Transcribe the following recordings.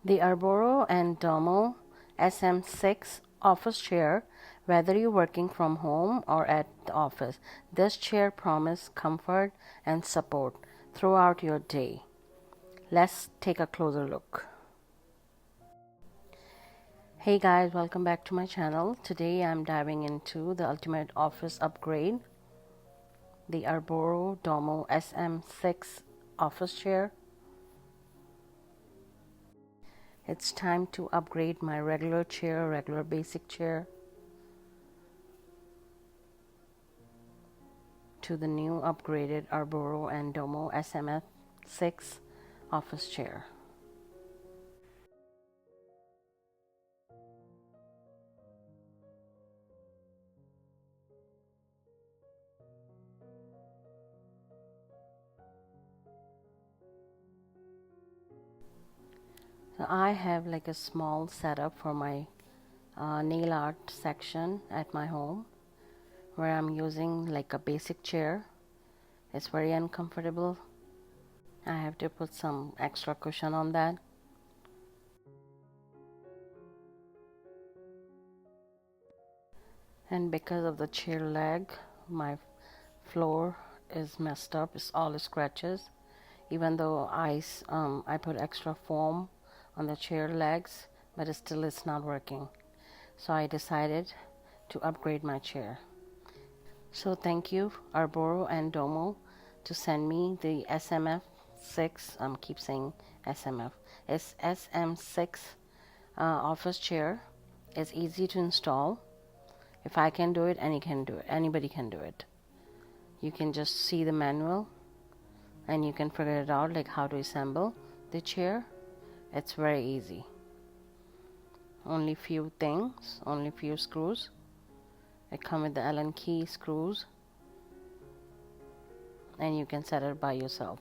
The Urboro and Domo SM6 office chair. Whether you're working from home or at the office, this chair promises comfort and support throughout your day. Let's take a closer look. Hey guys, welcome back to my channel. Today I'm diving into the ultimate office upgrade, the Urboro Domo SM6 office chair. It's time to upgrade my regular basic chair, to the new upgraded Urboro and Domo SM6 office chair. So I have like a small setup for my nail art section at my home, where I'm using like a basic chair. It's very uncomfortable. I have to put some extra cushion on that. And because of the chair leg, my floor is messed up. It's all scratches. Even though I put extra foam on the chair legs, but still it's not working. So I decided to upgrade my chair. So thank you Urboro and Domo to send me the SMF6, keep saying SMF, it's SM6 office chair. It's easy to install. If I can do it, anybody can do it. You can just see the manual and you can figure it out, like how to assemble the chair. It's very easy. Only few things, only few screws. It comes with the Allen key screws, and you can set it by yourself.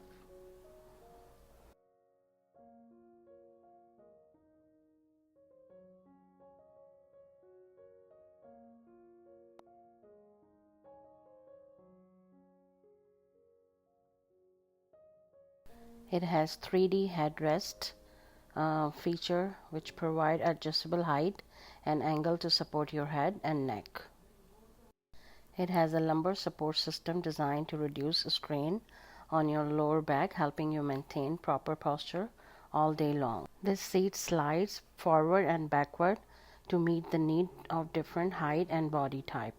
It has 3D headrest feature, which provide adjustable height and angle to support your head and neck. It has a lumbar support system designed to reduce strain on your lower back, helping you maintain proper posture all day long. This seat slides forward and backward to meet the need of different height and body type.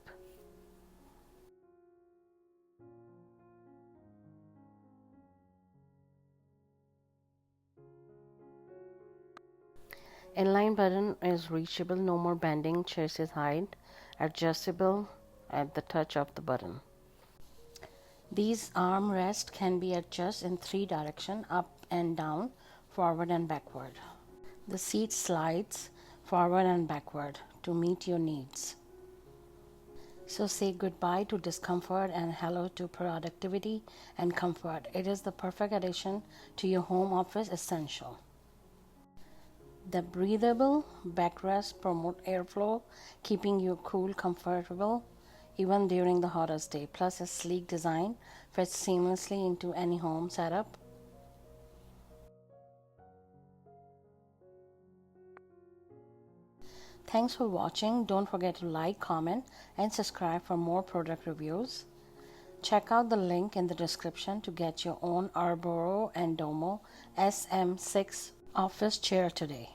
Inline button is reachable, no more bending chassis height, adjustable at the touch of the button. These armrests can be adjusted in 3 directions, up and down, forward and backward. The seat slides forward and backward to meet your needs. So say goodbye to discomfort and hello to productivity and comfort. It is the perfect addition to your home office essential. The breathable backrest promote airflow, keeping you cool, comfortable even during the hottest day. Plus, its sleek design fits seamlessly into any home setup. Thanks for watching. Don't forget to like, comment, and subscribe for more product reviews. Check out the link in the description to get your own Urboro and Domo SM6 office chair today.